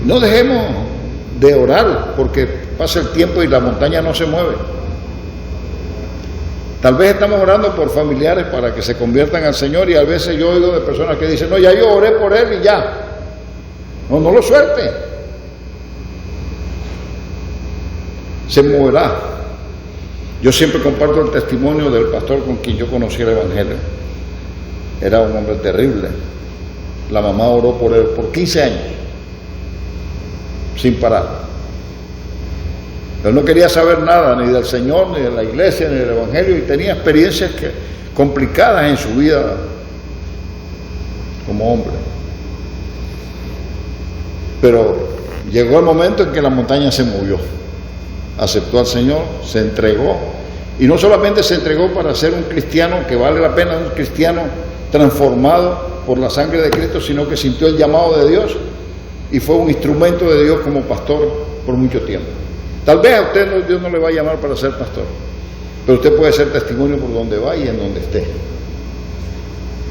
No dejemos de orar porque pasa el tiempo y la montaña no se mueve. Tal vez estamos orando por familiares para que se conviertan al Señor, y a veces yo oigo de personas que dicen: no, ya yo oré por él y ya. No lo suelte. Se moverá. Yo siempre comparto el testimonio del pastor con quien yo conocí el Evangelio. Era un hombre terrible. La mamá oró por él por 15 años, sin parar. Él no quería saber nada ni del Señor, ni de la iglesia, ni del Evangelio, y tenía experiencias complicadas en su vida como hombre. Pero llegó el momento en que la montaña se movió. Aceptó al Señor, se entregó, y no solamente se entregó para ser un cristiano que vale la pena, un cristiano transformado por la sangre de Cristo, sino que sintió el llamado de Dios y fue un instrumento de Dios como pastor por mucho tiempo. Tal vez a usted Dios no le va a llamar para ser pastor, pero usted puede ser testimonio por donde va y en donde esté,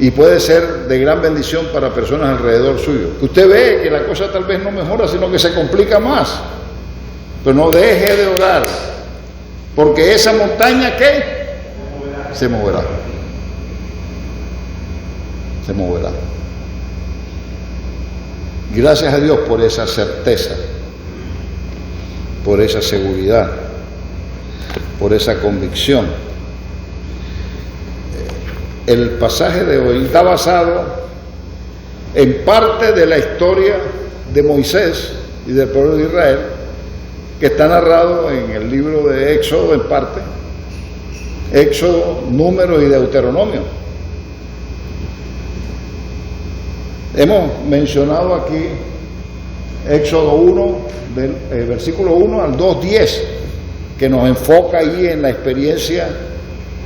y puede ser de gran bendición para personas alrededor suyo. Que usted ve que la cosa tal vez no mejora, sino que se complica más, pero no deje de orar, porque esa montaña, ¿qué? Se moverá. Se moverá. Gracias a Dios por esa certeza, por esa seguridad, por esa convicción. El pasaje de hoy está basado en parte de la historia de Moisés y del pueblo de Israel, que está narrado en el libro de Éxodo en parte, Éxodo, Números y Deuteronomio. Hemos mencionado aquí Éxodo 1, versículo 1 al 2:10, que nos enfoca ahí en la experiencia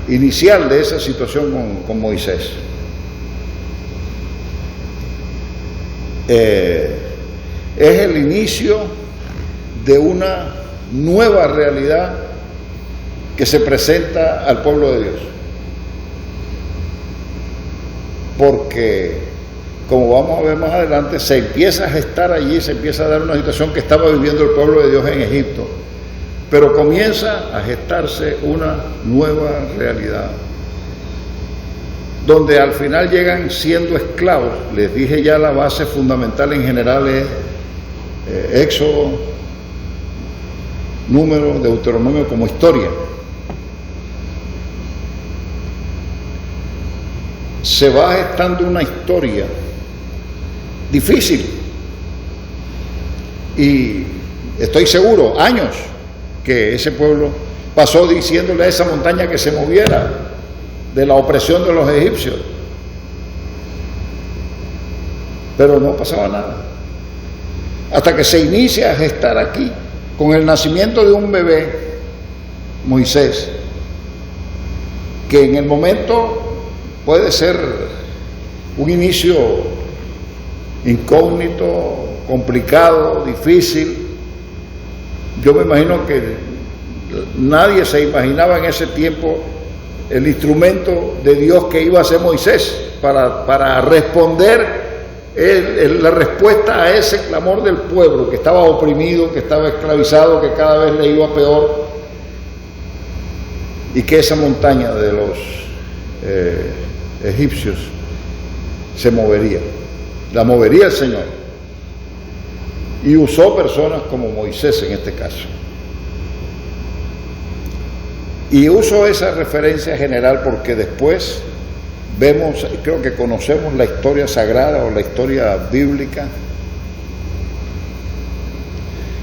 inicial de esa situación con Moisés. Es el inicio de una nueva realidad que se presenta al pueblo de Dios, porque, como vamos a ver más adelante, se empieza a gestar allí, se empieza a dar una situación que estaba viviendo el pueblo de Dios en Egipto, pero comienza a gestarse una nueva realidad, donde al final llegan siendo esclavos. Les dije ya, la base fundamental en general es Éxodo, Números, Deuteronomio como historia. Se va gestando una historia difícil, y estoy seguro, años, que ese pueblo pasó diciéndole a esa montaña que se moviera de la opresión de los egipcios, pero no pasaba nada, hasta que se inicia a gestar aquí, con el nacimiento de un bebé, Moisés, que en el momento puede ser un inicio incógnito, complicado, difícil. Yo me imagino que nadie se imaginaba en ese tiempo el instrumento de Dios que iba a ser Moisés para responder la respuesta a ese clamor del pueblo que estaba oprimido, que estaba esclavizado, que cada vez le iba peor, y que esa montaña de los egipcios se movería, la movería el Señor, y usó personas como Moisés en este caso. Y uso esa referencia general porque después vemos, creo que conocemos la historia sagrada o la historia bíblica.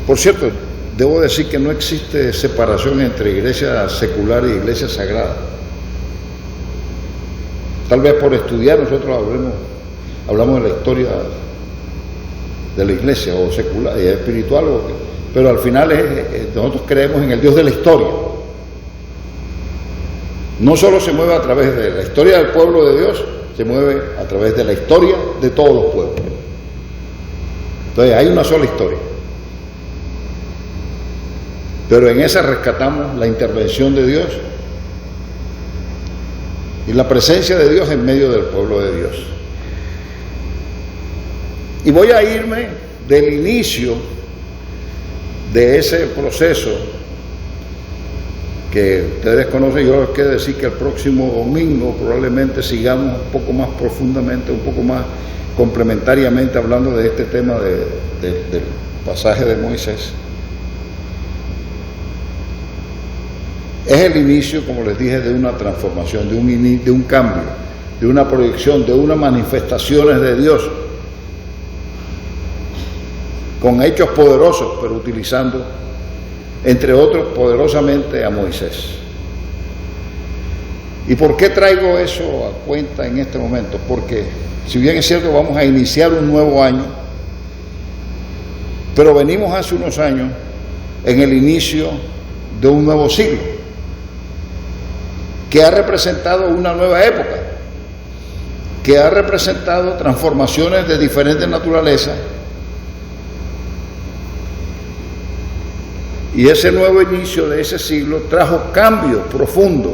Por cierto, debo decir que no existe separación entre iglesia secular y iglesia sagrada. Tal vez por estudiar nosotros hablamos de la historia de la iglesia, o secular, espiritual, pero al final nosotros creemos en el Dios de la historia. No solo se mueve a través de la historia del pueblo de Dios, se mueve a través de la historia de todos los pueblos. Entonces hay una sola historia, pero en esa rescatamos la intervención de Dios y la presencia de Dios en medio del pueblo de Dios. Y voy a irme del inicio de ese proceso que ustedes conocen. Yo les quiero decir que el próximo domingo probablemente sigamos un poco más profundamente, un poco más complementariamente hablando de este tema del pasaje de Moisés. Es el inicio, como les dije, de una transformación, de un cambio, de una proyección, de unas manifestaciones de Dios, con hechos poderosos, pero utilizando, entre otros, poderosamente a Moisés. ¿Y por qué traigo eso a cuenta en este momento? Porque, si bien es cierto, vamos a iniciar un nuevo año, pero venimos hace unos años en el inicio de un nuevo siglo, que ha representado una nueva época, que ha representado transformaciones de diferentes naturalezas, y ese nuevo inicio de ese siglo trajo cambios profundos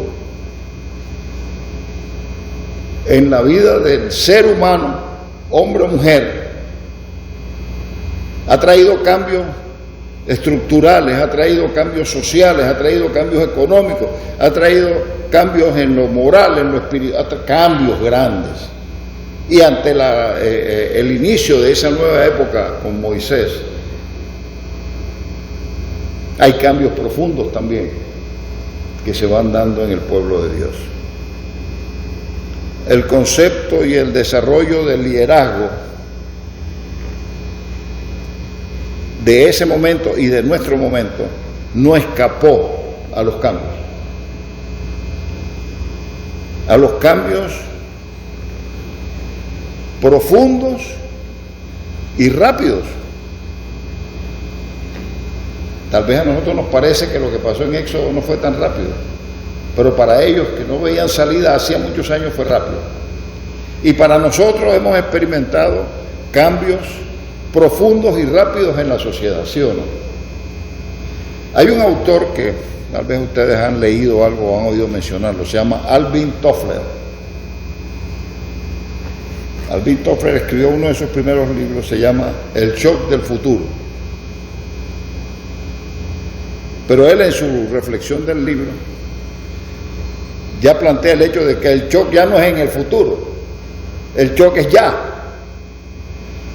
en la vida del ser humano, hombre o mujer. Ha traído cambios estructurales, ha traído cambios sociales, ha traído cambios económicos, ha traído cambios en lo moral, en lo espiritual, cambios grandes. Y ante el inicio de esa nueva época con Moisés, hay cambios profundos también que se van dando en el pueblo de Dios. El concepto y el desarrollo del liderazgo de ese momento y de nuestro momento no escapó a los cambios profundos y rápidos. Tal vez a nosotros nos parece que lo que pasó en Éxodo no fue tan rápido, pero para ellos que no veían salida hacía muchos años fue rápido. Y para nosotros hemos experimentado cambios profundos y rápidos en la sociedad, ¿sí o no? Hay un autor que tal vez ustedes han leído algo o han oído mencionarlo, se llama Alvin Toffler. Alvin Toffler escribió uno de sus primeros libros, se llama El shock del futuro. Pero él, en su reflexión del libro, ya plantea el hecho de que el shock ya no es en el futuro, el shock es ya,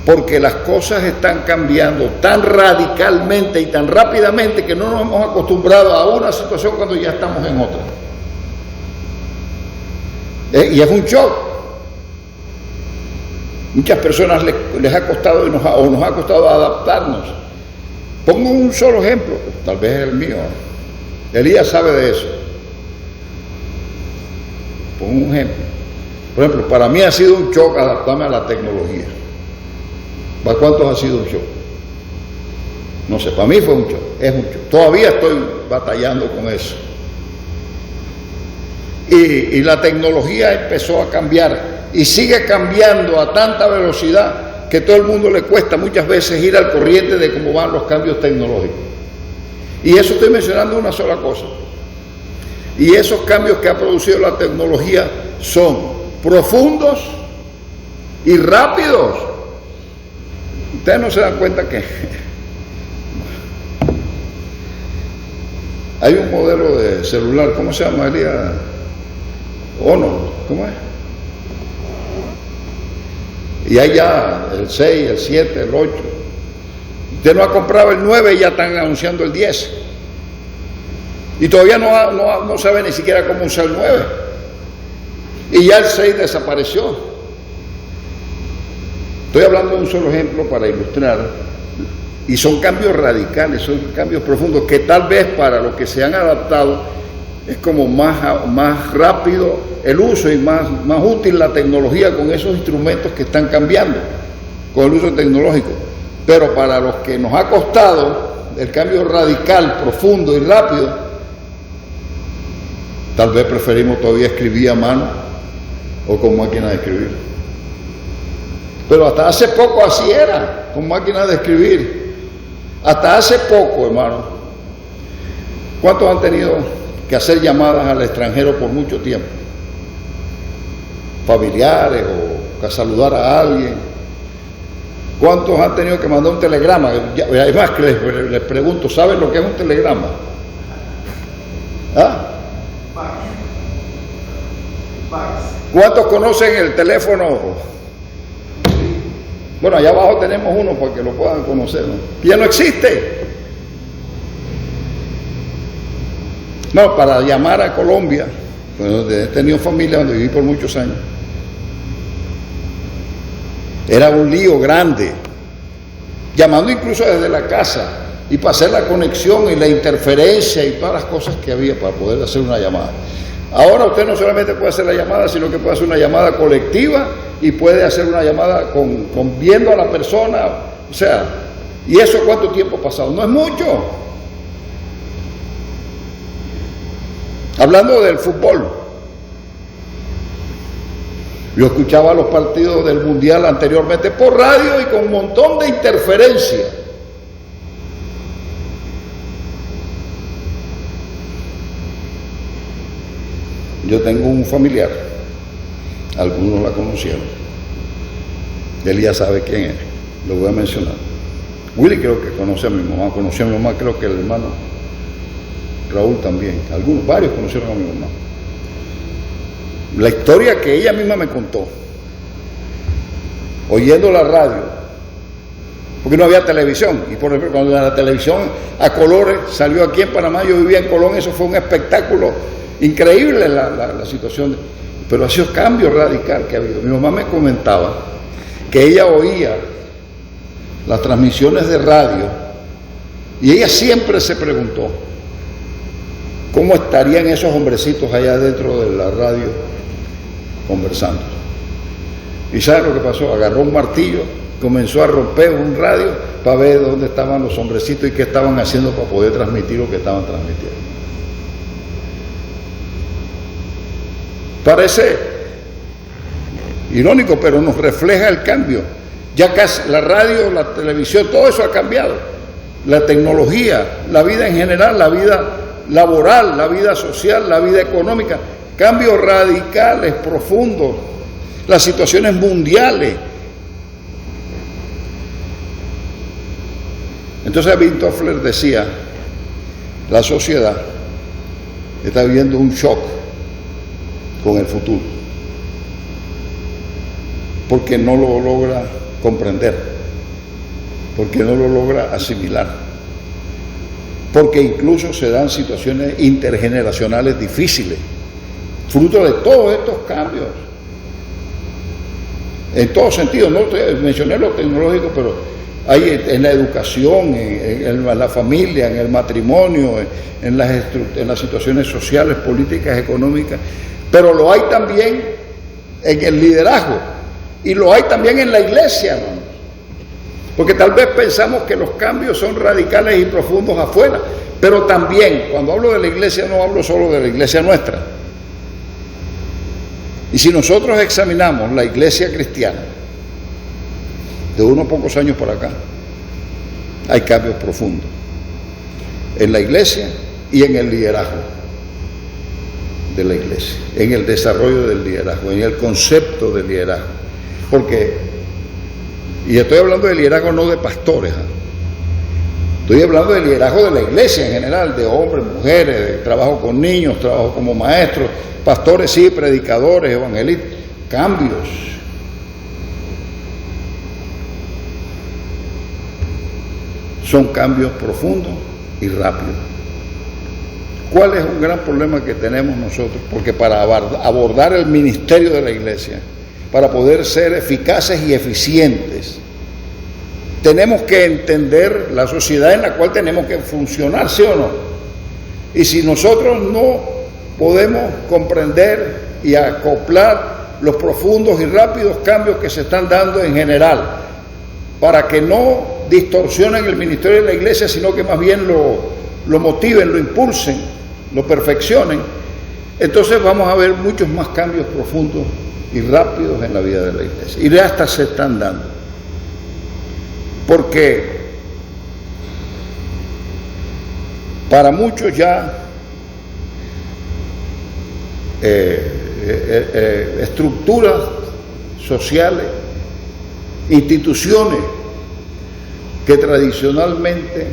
porque las cosas están cambiando tan radicalmente y tan rápidamente que no nos hemos acostumbrado a una situación cuando ya estamos en otra. Y es un shock. Muchas personas les ha costado o nos ha costado adaptarnos. Pongo un solo ejemplo, tal vez es el mío. Elías sabe de eso. Pongo un ejemplo. Por ejemplo, para mí ha sido un shock adaptarme a la tecnología. ¿Para cuántos ha sido un shock? No sé, para mí fue un shock, es un shock. Todavía estoy batallando con eso. Y la tecnología empezó a cambiar y sigue cambiando a tanta velocidad que todo el mundo le cuesta muchas veces ir al corriente de cómo van los cambios tecnológicos. Y eso estoy mencionando una sola cosa. Y esos cambios que ha producido la tecnología son profundos y rápidos. Ustedes no se dan cuenta que hay un modelo de celular, ¿cómo se llama? Honor, ¿cómo es? Y hay ya el 6, el 7, el 8. Usted no ha comprado el 9 y ya están anunciando el 10. Y todavía no sabe ni siquiera cómo usar el 9. Y ya el 6 desapareció. Estoy hablando de un solo ejemplo para ilustrar. Y son cambios radicales, son cambios profundos que tal vez para los que se han adaptado es como más rápido el uso y más útil la tecnología con esos instrumentos que están cambiando con el uso tecnológico. Pero para los que nos ha costado el cambio radical, profundo y rápido, tal vez preferimos todavía escribir a mano o con máquina de escribir. Pero hasta hace poco así era, con máquina de escribir. Hasta hace poco, hermano. ¿Cuántos han tenido que hacer llamadas al extranjero por mucho tiempo? Familiares o a saludar a alguien. ¿Cuántos han tenido que mandar un telegrama? Además que les pregunto, ¿saben lo que es un telegrama? ¿Ah? ¿Cuántos conocen el teléfono? Bueno, allá abajo tenemos uno para que lo puedan conocer, ¿no? Ya no existe. No, para llamar a Colombia, donde he tenido familia, donde viví por muchos años, era un lío grande, llamando incluso desde la casa, y para hacer la conexión y la interferencia y todas las cosas que había para poder hacer una llamada. Ahora usted no solamente puede hacer la llamada, sino que puede hacer una llamada colectiva y puede hacer una llamada con viendo a la persona, o sea, ¿y eso cuánto tiempo ha pasado? No es mucho. Hablando del fútbol, yo escuchaba los partidos del Mundial anteriormente por radio y con un montón de interferencia. Yo tengo un familiar, algunos la conocieron, él ya sabe quién es, lo voy a mencionar. Willy creo que conoce a mi mamá, conoció a mi mamá, creo que el hermano Raúl también, varios conocieron a mi mamá. La historia que ella misma me contó, oyendo la radio, porque no había televisión, y por ejemplo cuando la televisión a colores salió aquí en Panamá, yo vivía en Colón, eso fue un espectáculo increíble la situación, pero ha sido cambio radical que ha habido. Mi mamá me comentaba que ella oía las transmisiones de radio y ella siempre se preguntó cómo estarían esos hombrecitos allá dentro de la radio conversando. ¿Y sabe lo que pasó? Agarró un martillo, comenzó a romper un radio para ver dónde estaban los hombrecitos y qué estaban haciendo para poder transmitir lo que estaban transmitiendo. Parece irónico, pero nos refleja el cambio. Ya casi la radio, la televisión, todo eso ha cambiado. La tecnología, la vida en general, la vida laboral, la vida social, la vida económica, cambios radicales, profundos, las situaciones mundiales. Entonces Bill Toffler decía, la sociedad está viviendo un shock con el futuro, porque no lo logra comprender, porque no lo logra asimilar, porque incluso se dan situaciones intergeneracionales difíciles, fruto de todos estos cambios, en todos sentidos. No mencioné lo tecnológico, pero hay en la educación, en la familia, en el matrimonio, en las situaciones sociales, políticas, económicas, pero lo hay también en el liderazgo y lo hay también en la iglesia, ¿no? Porque tal vez pensamos que los cambios son radicales y profundos afuera, pero también, cuando hablo de la iglesia, no hablo solo de la iglesia nuestra. Y si nosotros examinamos la iglesia cristiana de unos pocos años por acá, hay cambios profundos en la iglesia y en el liderazgo de la iglesia, en el desarrollo del liderazgo, en el concepto de liderazgo. Porque, y estoy hablando de liderazgo no de pastores, estoy hablando del liderazgo de la iglesia en general, de hombres, mujeres, de trabajo con niños, trabajo como maestros, pastores sí, predicadores, evangelistas, cambios. Son cambios profundos y rápidos. ¿Cuál es un gran problema que tenemos nosotros? Porque para abordar el ministerio de la iglesia, para poder ser eficaces y eficientes, tenemos que entender la sociedad en la cual tenemos que funcionar, ¿sí o no? Y si nosotros no podemos comprender y acoplar los profundos y rápidos cambios que se están dando en general, para que no distorsionen el ministerio de la iglesia, sino que más bien lo motiven, lo impulsen, lo perfeccionen, entonces vamos a ver muchos más cambios profundos y rápidos en la vida de la iglesia. Y hasta se están dando. Porque para muchos ya estructuras sociales, instituciones que tradicionalmente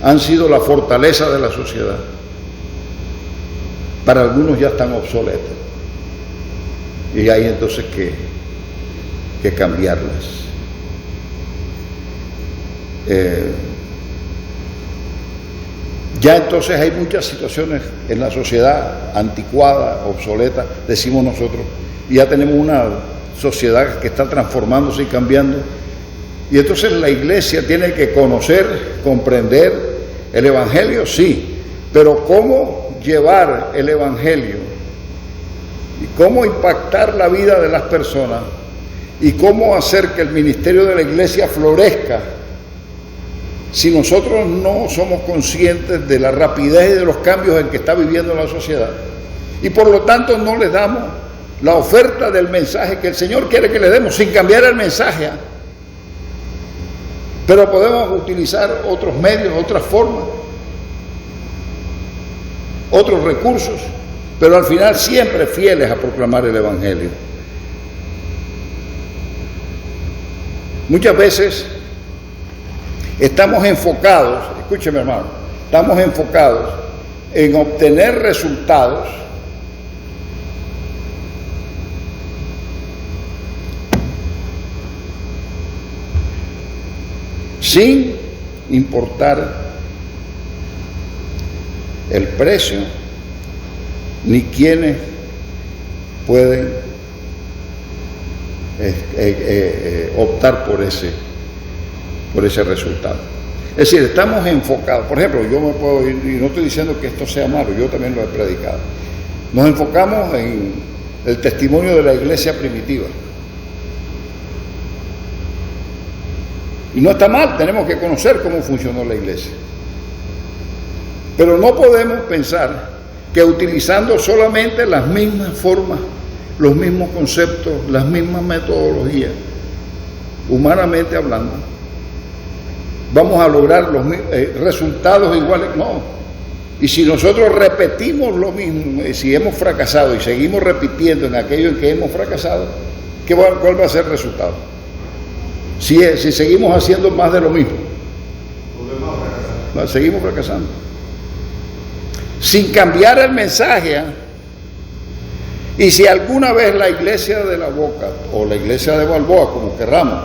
han sido la fortaleza de la sociedad, para algunos ya están obsoletas y hay entonces que cambiarlas. Ya entonces hay muchas situaciones en la sociedad anticuada, obsoleta, decimos nosotros, y ya tenemos una sociedad que está transformándose y cambiando, y entonces la iglesia tiene que conocer, comprender el Evangelio, sí, pero cómo llevar el Evangelio y cómo impactar la vida de las personas y cómo hacer que el ministerio de la iglesia florezca si nosotros no somos conscientes de la rapidez y de los cambios en que está viviendo la sociedad, y por lo tanto no le damos la oferta del mensaje que el Señor quiere que le demos, sin cambiar el mensaje. Pero podemos utilizar otros medios, otras formas, otros recursos, pero al final siempre fieles a proclamar el Evangelio. Muchas veces estamos enfocados, escúcheme hermano, estamos enfocados en obtener resultados sin importar el precio ni quiénes pueden optar por ese resultado. Es decir, estamos enfocados. Por ejemplo, yo me puedo ir, y no estoy diciendo que esto sea malo, yo también lo he predicado. Nos enfocamos en el testimonio de la iglesia primitiva. Y no está mal, tenemos que conocer cómo funcionó la iglesia. Pero no podemos pensar que utilizando solamente las mismas formas, los mismos conceptos, las mismas metodologías, humanamente hablando, vamos a lograr los resultados iguales. No. Y si nosotros repetimos lo mismo, si hemos fracasado y seguimos repitiendo en aquello en que hemos fracasado, ¿cuál va a ser el resultado? Si seguimos haciendo más de lo mismo, seguimos fracasando. Sin cambiar el mensaje. Y si alguna vez la iglesia de La Boca, o la iglesia de Balboa, como querramos,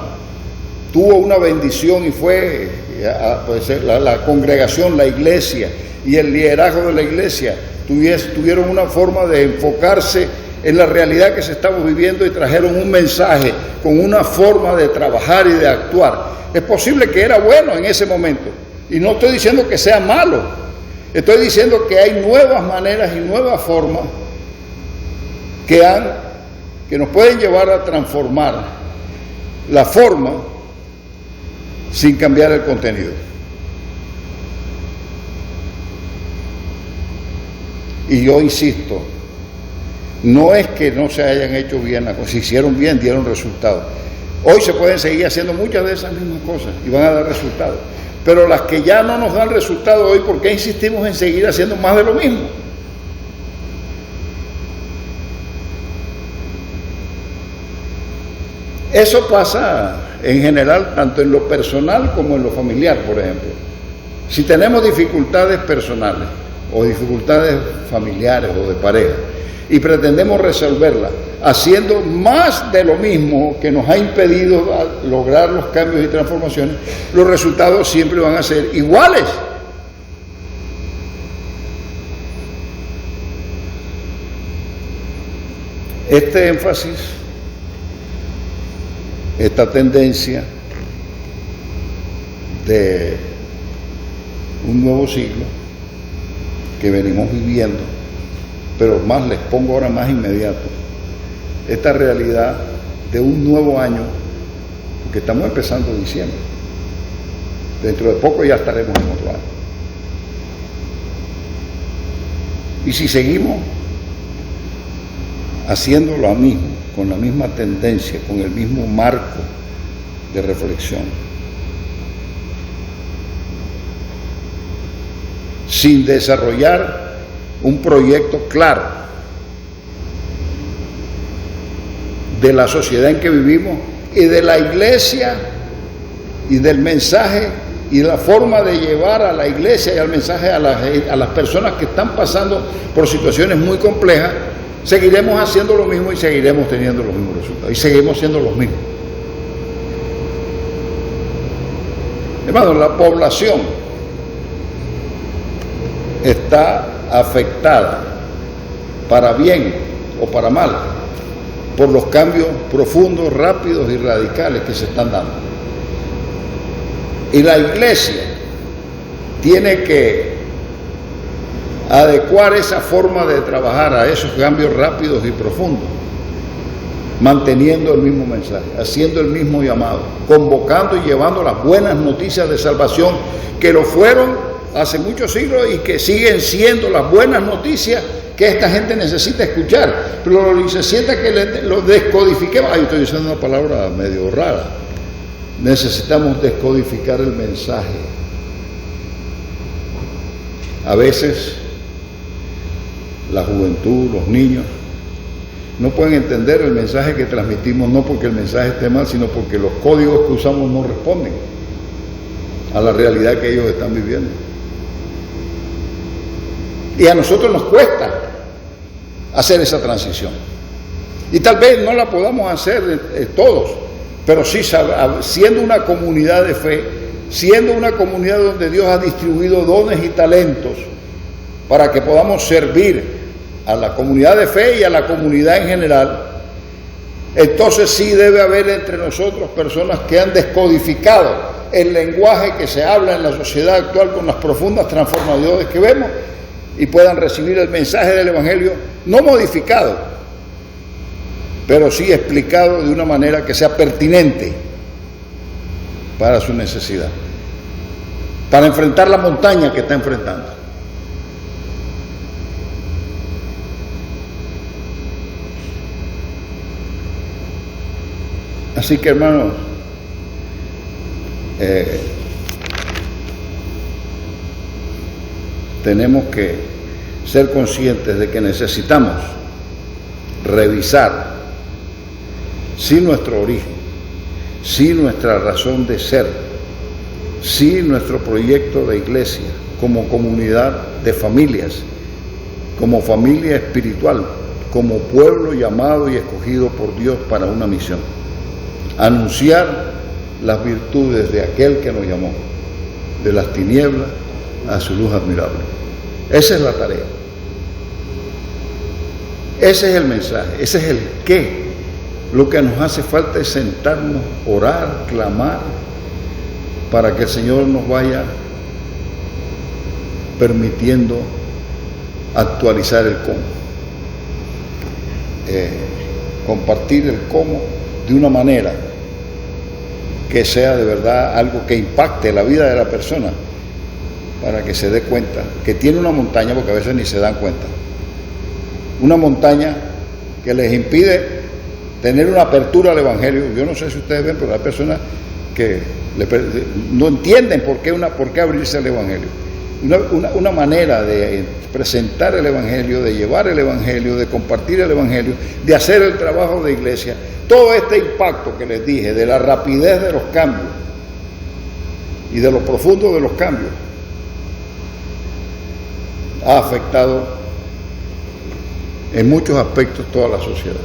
tuvo una bendición y fue la congregación, la iglesia y el liderazgo de la iglesia, tuvieron una forma de enfocarse en la realidad que se estamos viviendo y trajeron un mensaje con una forma de trabajar y de actuar. Es posible que era bueno en ese momento, y no estoy diciendo que sea malo, estoy diciendo que hay nuevas maneras y nuevas formas que nos pueden llevar a transformar la forma sin cambiar el contenido. Y yo insisto, no es que no se hayan hecho bien las cosas, se hicieron bien, dieron resultados. Hoy se pueden seguir haciendo muchas de esas mismas cosas y van a dar resultados. Pero las que ya no nos dan resultados hoy, ¿por qué insistimos en seguir haciendo más de lo mismo? Eso pasa en general, tanto en lo personal como en lo familiar, por ejemplo. Si tenemos dificultades personales o dificultades familiares o de pareja y pretendemos resolverlas haciendo más de lo mismo que nos ha impedido lograr los cambios y transformaciones, los resultados siempre van a ser iguales. Este énfasis, esta tendencia de un nuevo siglo que venimos viviendo, pero más les pongo ahora más inmediato, esta realidad de un nuevo año, porque estamos empezando diciembre, dentro de poco ya estaremos en otro año. Y si seguimos haciendo lo mismo, con la misma tendencia, con el mismo marco de reflexión, sin desarrollar un proyecto claro de la sociedad en que vivimos y de la iglesia y del mensaje y la forma de llevar a la iglesia y al mensaje a las personas que están pasando por situaciones muy complejas, seguiremos haciendo lo mismo y seguiremos teniendo los mismos resultados y seguimos siendo los mismos. Hermano, la población está afectada, para bien o para mal, por los cambios profundos, rápidos y radicales que se están dando. Y la iglesia tiene que adecuar esa forma de trabajar a esos cambios rápidos y profundos, manteniendo el mismo mensaje, haciendo el mismo llamado, convocando y llevando las buenas noticias de salvación que lo fueron hace muchos siglos y que siguen siendo las buenas noticias que esta gente necesita escuchar. Pero lo necesita que lo descodifiquemos. Ay, estoy usando una palabra medio rara. Necesitamos descodificar el mensaje. A veces la juventud, los niños, no pueden entender el mensaje que transmitimos, no porque el mensaje esté mal, sino porque los códigos que usamos no responden a la realidad que ellos están viviendo. Y a nosotros nos cuesta hacer esa transición. Y tal vez no la podamos hacer todos, pero sí siendo una comunidad de fe, siendo una comunidad donde Dios ha distribuido dones y talentos para que podamos servir a la comunidad de fe y a la comunidad en general, entonces sí debe haber entre nosotros personas que han descodificado el lenguaje que se habla en la sociedad actual con las profundas transformaciones que vemos y puedan recibir el mensaje del Evangelio, no modificado, pero sí explicado de una manera que sea pertinente para su necesidad, para enfrentar la montaña que está enfrentando. Así que, hermanos, tenemos que ser conscientes de que necesitamos revisar sí nuestro origen, sí nuestra razón de ser, sí nuestro proyecto de iglesia como comunidad de familias, como familia espiritual, como pueblo llamado y escogido por Dios para una misión. Anunciar las virtudes de aquel que nos llamó, de las tinieblas a su luz admirable. Esa es la tarea. Ese es el mensaje, ese es el qué. Lo que nos hace falta es sentarnos, orar, clamar, para que el Señor nos vaya permitiendo actualizar el cómo. Compartir el cómo de una manera que sea de verdad algo que impacte la vida de la persona, para que se dé cuenta que tiene una montaña, porque a veces ni se dan cuenta, una montaña que les impide tener una apertura al Evangelio. Yo no sé si ustedes ven, pero hay personas que no entienden por qué abrirse al Evangelio. Una manera de presentar el Evangelio, de llevar el Evangelio, de compartir el Evangelio, de hacer el trabajo de iglesia. Todo este impacto que les dije, de la rapidez de los cambios y de lo profundo de los cambios, ha afectado en muchos aspectos toda la sociedad.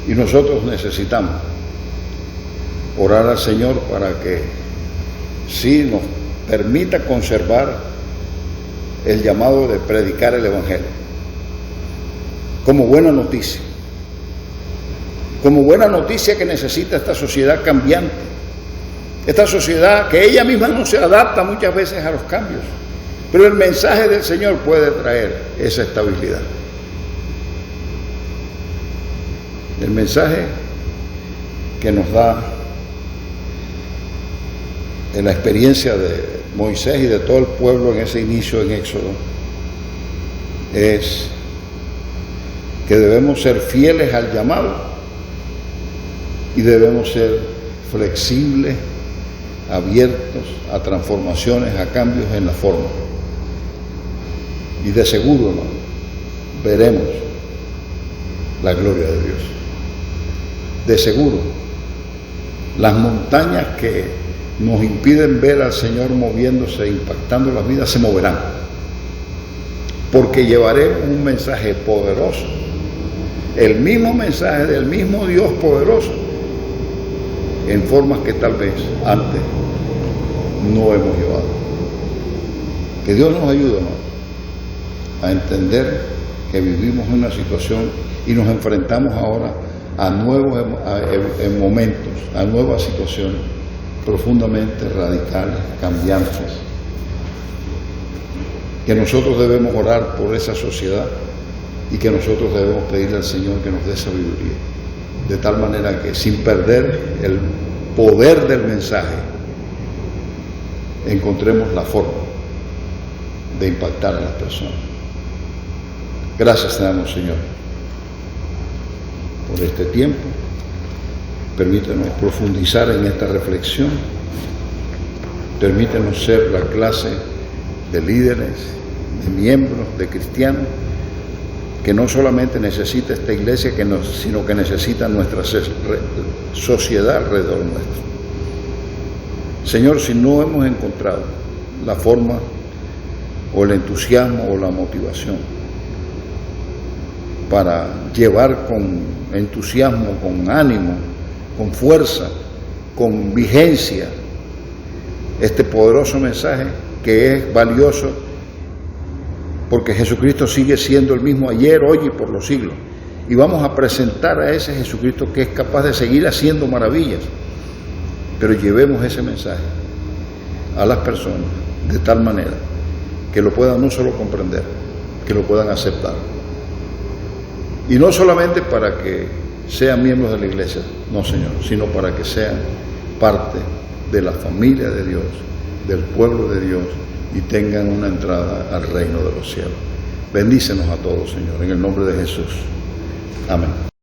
Y nosotros necesitamos orar al Señor para que sí nos permita conservar el llamado de predicar el Evangelio como buena noticia que necesita esta sociedad cambiante, esta sociedad que ella misma no se adapta muchas veces a los cambios, pero el mensaje del Señor puede traer esa estabilidad. El mensaje que nos da en la experiencia de Moisés y de todo el pueblo en ese inicio en Éxodo es que debemos ser fieles al llamado y debemos ser flexibles, abiertos a transformaciones, a cambios en la forma. Y de seguro, ¿no?, veremos la gloria de Dios. De seguro Las montañas que nos impiden ver al Señor moviéndose, impactando las vidas, se moverán. Porque llevaré un mensaje poderoso, el mismo mensaje del mismo Dios poderoso, en formas que tal vez antes no hemos llevado. Que Dios nos ayude, ¿no?, a entender que vivimos en una situación y nos enfrentamos ahora a nuevos momentos, a nuevas situaciones profundamente radicales, cambiantes, que nosotros debemos orar por esa sociedad y que nosotros debemos pedirle al Señor que nos dé sabiduría, de tal manera que sin perder el poder del mensaje encontremos la forma de impactar a las personas. Gracias te damos, Señor, por este tiempo. Permítanos profundizar en esta reflexión. Permítanos ser la clase de líderes, de miembros, de cristianos, que no solamente necesita esta iglesia, sino que necesita nuestra sociedad alrededor nuestro. Señor, si no hemos encontrado la forma o el entusiasmo o la motivación para llevar con entusiasmo, con ánimo, con fuerza, con vigencia este poderoso mensaje que es valioso, porque Jesucristo sigue siendo el mismo ayer, hoy y por los siglos, y vamos a presentar a ese Jesucristo que es capaz de seguir haciendo maravillas, pero llevemos ese mensaje a las personas de tal manera que lo puedan no solo comprender, que lo puedan aceptar. Y no solamente para que sean miembros de la iglesia, no, Señor, sino para que sean parte de la familia de Dios, del pueblo de Dios, y tengan una entrada al reino de los cielos. Bendícenos a todos, Señor, en el nombre de Jesús. Amén.